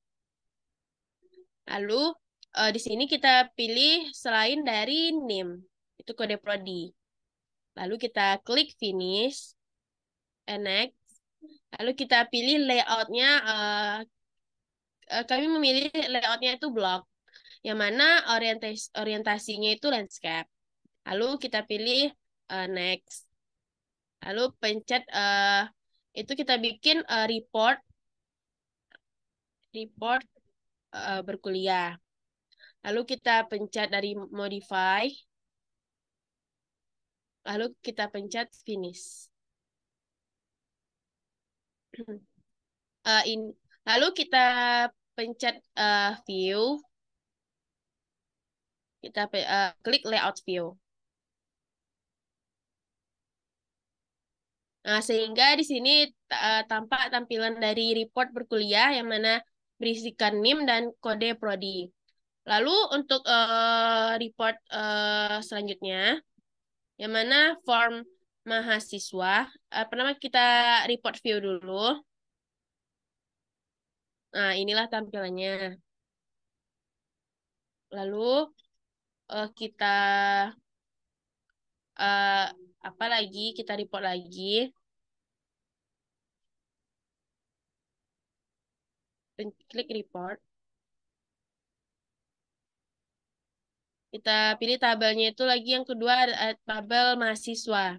Lalu di sini kita pilih selain dari NIM, itu kode prodi. Lalu kita klik finish, and next. Lalu kita pilih layoutnya, kami memilih layoutnya itu blok, yang mana orientasinya itu landscape. Lalu kita pilih next. Lalu pencet, itu kita bikin report berkuliah. Lalu kita pencet dari modify. Lalu kita pencet finish. Lalu kita pencet view. Kita klik layout view. Nah, sehingga di sini tampak tampilan dari report berkuliah yang mana berisikan NIM dan kode prodi. Lalu untuk report selanjutnya, yang mana form mahasiswa, pertama kita report view dulu. Nah, inilah tampilannya. Lalu kita apa lagi? Kita report lagi. Klik report. Kita pilih tabelnya itu lagi yang kedua, tabel mahasiswa.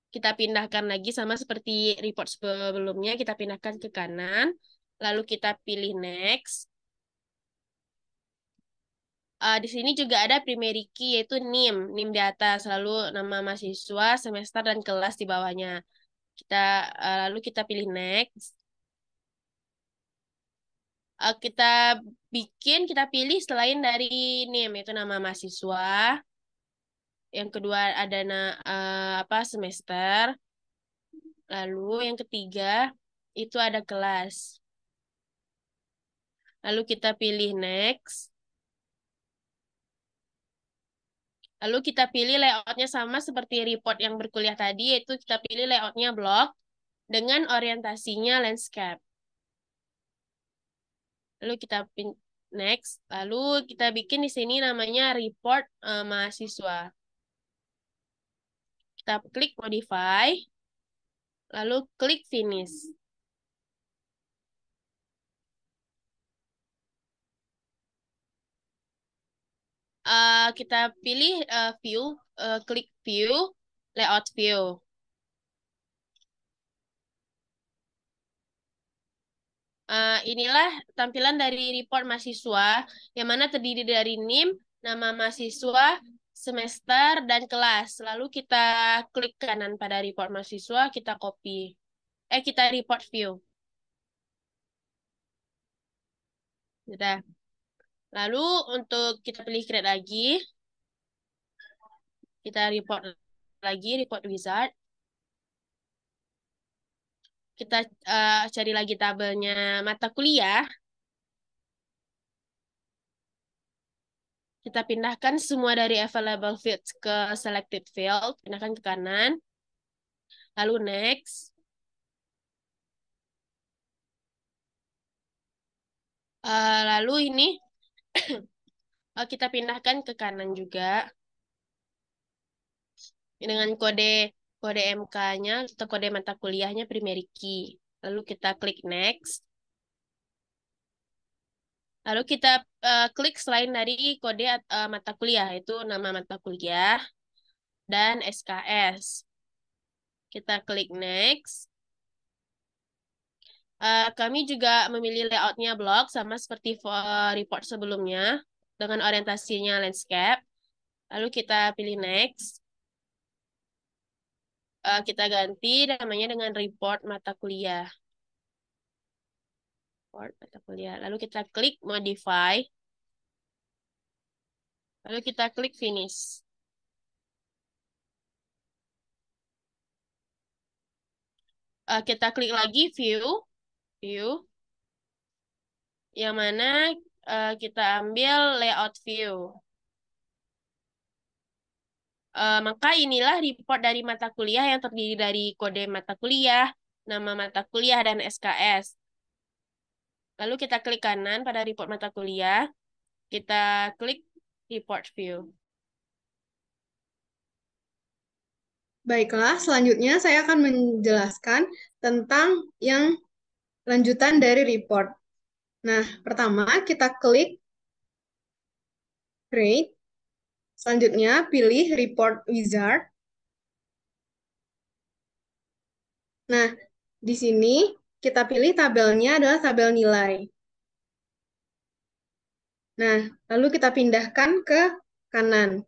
Kita pindahkan lagi sama seperti report sebelumnya, kita pindahkan ke kanan. Lalu kita pilih next. Di sini juga ada primary key, yaitu NIM di atas, lalu nama mahasiswa, semester, dan kelas di bawahnya. Lalu kita pilih next. Kita pilih selain dari NIM, yaitu nama mahasiswa. Yang kedua ada semester. Lalu yang ketiga itu ada kelas. Lalu kita pilih next. Lalu kita pilih layoutnya sama seperti report yang berkuliah tadi, yaitu kita pilih layoutnya blok dengan orientasinya landscape. Lalu kita next. Lalu kita bikin di sini namanya report mahasiswa. Kita klik modify. Lalu klik finish. Kita pilih view, klik view, layout view. Inilah tampilan dari report mahasiswa, yang mana terdiri dari NIM, nama mahasiswa, semester, dan kelas. Lalu kita klik kanan pada report mahasiswa, kita copy. Kita report view. Sudah. Lalu untuk kita pilih create lagi. Kita report lagi, report wizard. Kita cari lagi tabelnya mata kuliah. Kita pindahkan semua dari available fields ke selected field. Pindahkan ke kanan. Lalu next. Lalu ini kita pindahkan ke kanan juga. Dengan kode MK-nya atau kode mata kuliahnya primary key. Lalu kita klik next. Lalu kita klik selain dari kode mata kuliah, itu nama mata kuliah dan SKS. Kita klik next. Kami juga memilih layoutnya blok sama seperti report sebelumnya dengan orientasinya landscape. Lalu kita pilih next. Kita ganti namanya dengan report mata kuliah. Lalu kita klik modify. Lalu kita klik finish. Kita klik lagi view, yang mana kita ambil layout view. Maka inilah report dari mata kuliah yang terdiri dari kode mata kuliah, nama mata kuliah, dan SKS. Lalu kita klik kanan pada report mata kuliah. Kita klik report view. Baiklah, selanjutnya saya akan menjelaskan tentang yang lanjutan dari report. Nah, pertama kita klik Create. Selanjutnya pilih Report Wizard. Nah, di sini kita pilih tabelnya adalah tabel nilai. Nah, lalu kita pindahkan ke kanan.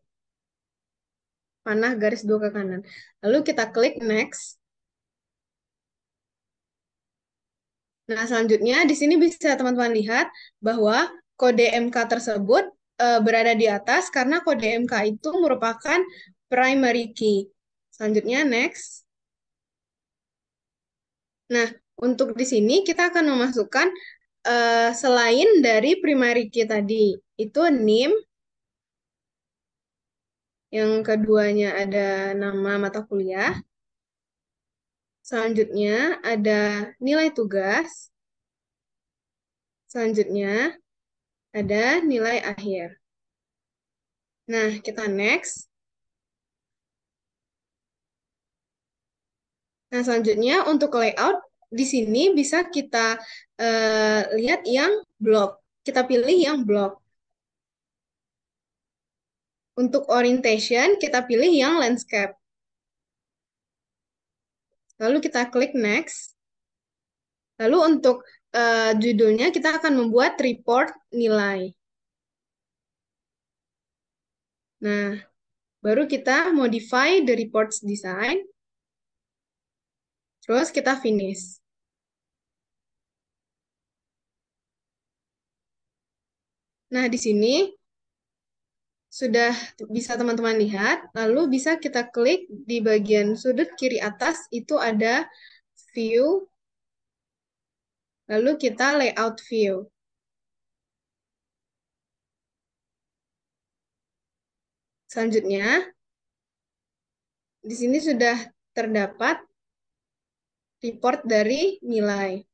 Panah garis 2 ke kanan. Lalu kita klik Next. Nah, selanjutnya di sini bisa teman-teman lihat bahwa kode MK tersebut berada di atas karena kode MK itu merupakan primary key. Selanjutnya Next. Nah, untuk di sini kita akan memasukkan selain dari primary key tadi, itu NIM, yang keduanya ada nama mata kuliah, selanjutnya ada nilai tugas, selanjutnya ada nilai akhir. Nah, kita next. Nah, selanjutnya untuk layout, di sini bisa kita lihat yang blok. Kita pilih yang blok. Untuk orientation, kita pilih yang landscape. Lalu kita klik next. Lalu untuk judulnya kita akan membuat report nilai. Nah, baru kita modify the reports design. Terus kita finish. Nah, di sini sudah bisa teman-teman lihat. Lalu bisa kita klik di bagian sudut kiri atas, itu ada view. Lalu kita layout view. Selanjutnya, di sini sudah terdapat report dari nilai.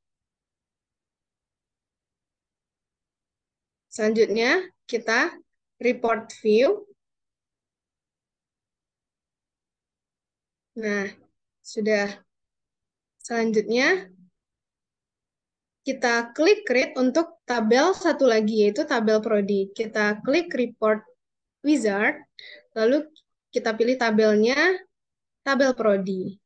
Selanjutnya, kita report view. Nah, sudah. Selanjutnya, kita klik create untuk tabel satu lagi, yaitu tabel prodi. Kita klik report wizard, lalu kita pilih tabelnya, tabel prodi.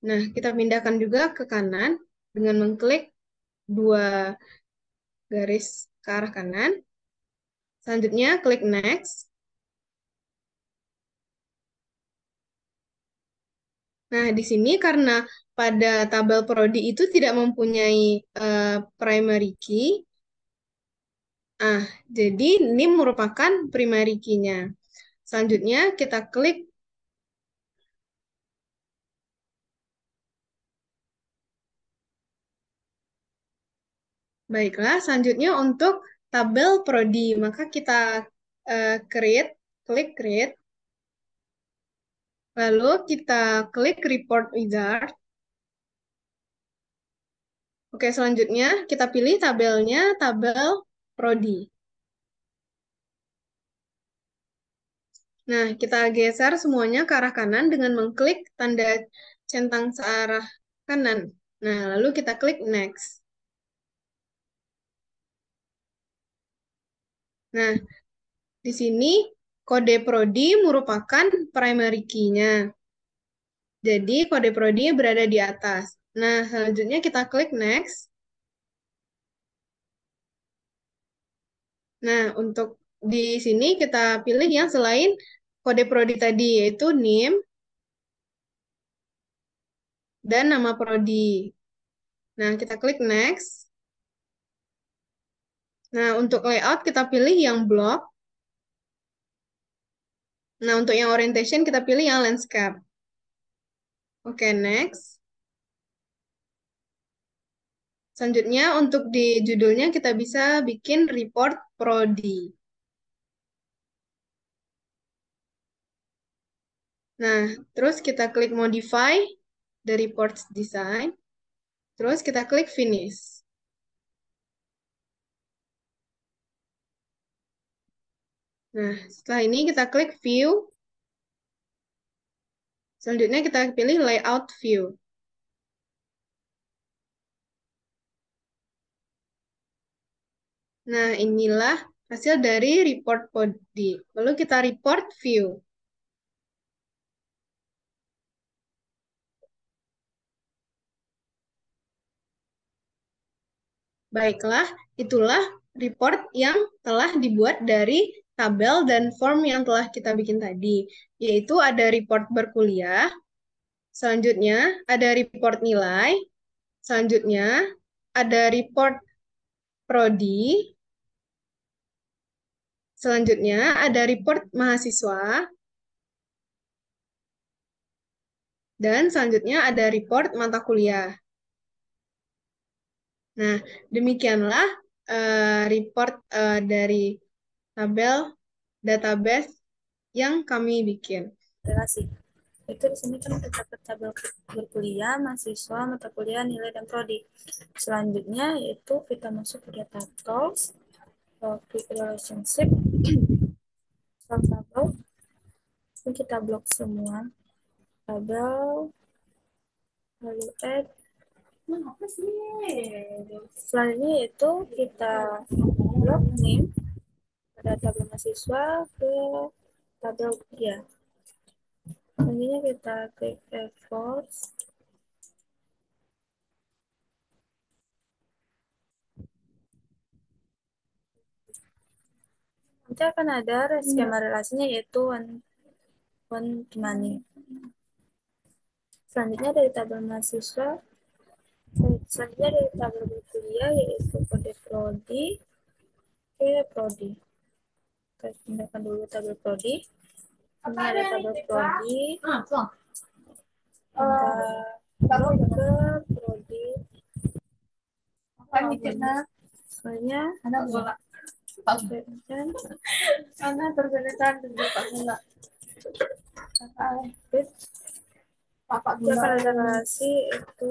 Nah, kita pindahkan juga ke kanan dengan mengklik dua garis ke arah kanan. Selanjutnya, klik next. Nah, di sini karena pada tabel prodi itu tidak mempunyai primary key, jadi NIM merupakan primary key-nya. Selanjutnya, kita klik Baiklah, selanjutnya untuk tabel prodi, maka kita klik create, lalu kita klik report wizard. Oke, selanjutnya kita pilih tabelnya, tabel prodi. Nah, kita geser semuanya ke arah kanan dengan mengklik tanda centang searah kanan. Nah, lalu kita klik next. Nah, di sini kode prodi merupakan primary key-nya. Jadi kode prodi berada di atas. Nah, selanjutnya kita klik next. Nah, untuk di sini kita pilih yang selain kode prodi tadi, yaitu NIM dan nama prodi. Nah, kita klik next. Nah, untuk layout kita pilih yang block. Nah, untuk yang orientation kita pilih yang landscape. Oke, next. Selanjutnya untuk di judulnya kita bisa bikin report prodi. Nah, terus kita klik modify the reports design. Terus kita klik finish. Nah, setelah ini kita klik view. Selanjutnya kita pilih layout view. Nah, inilah hasil dari report body. Lalu kita report view. Baiklah, itulah report yang telah dibuat dari tabel dan form yang telah kita bikin tadi, yaitu ada report berkuliah, selanjutnya ada report nilai, selanjutnya ada report prodi, selanjutnya ada report mahasiswa, dan selanjutnya ada report mata kuliah. Nah, demikianlah report dari tabel database yang kami bikin. Relasi. Itu di sini kan terdapat tabel berkuliah, mahasiswa, mata kuliah, nilai, dan prodi. Selanjutnya yaitu kita masuk ke data tools, klik relationship, tabel. Ini kita blok semua tabel, lalu add. Selanjutnya yaitu kita blok name pada tabel mahasiswa ke tabel kuliah. Selanjutnya kita klik efforts. Nanti akan ada skema relasinya yaitu one to many. Selanjutnya dari tabel mahasiswa, selanjutnya dari tabel berkuliah yaitu kode prodi ke prodi. Kita pindahkan dulu tabel prodi. Ini ada tabel prodi. Kita blok ke prodi. Soalnya ada bola. Karena tergeletak di Pak Gula. Bapak Gula relasi itu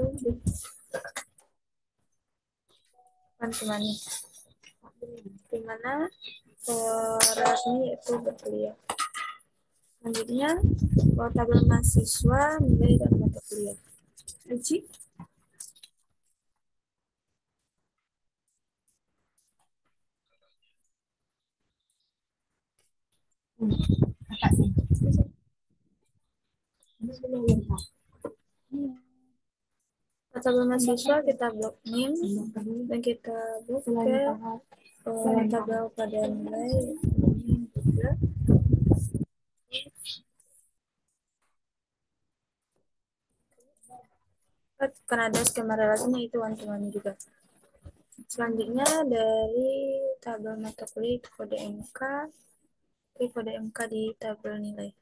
teman-teman, di mana relasinya itu berkuliah. Selanjutnya tabel mahasiswa, nilai, dan mata kuliah. Uji. Tabel mahasiswa kita blok name dan kita blok ke tabel pada nilai juga. Karena ada skema relasinya itu one-to-one juga. Selanjutnya dari tabel mata kuliah itu kode MK, kode MK di tabel nilai.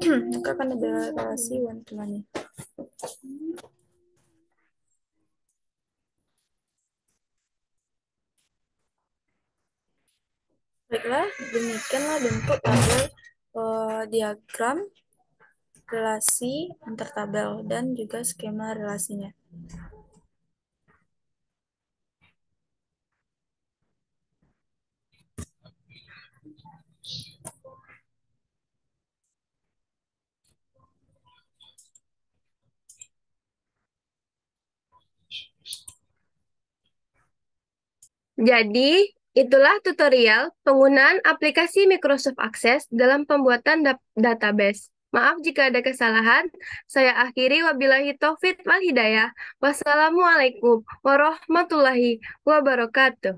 Maka akan ada relasi one-to-one. Baiklah, demikianlah bentuk tabel diagram relasi antar tabel dan juga skema relasinya. Jadi, itulah tutorial penggunaan aplikasi Microsoft Access dalam pembuatan database. Maaf jika ada kesalahan. Saya akhiri wabillahi taufik wal hidayah. Wassalamualaikum warahmatullahi wabarakatuh.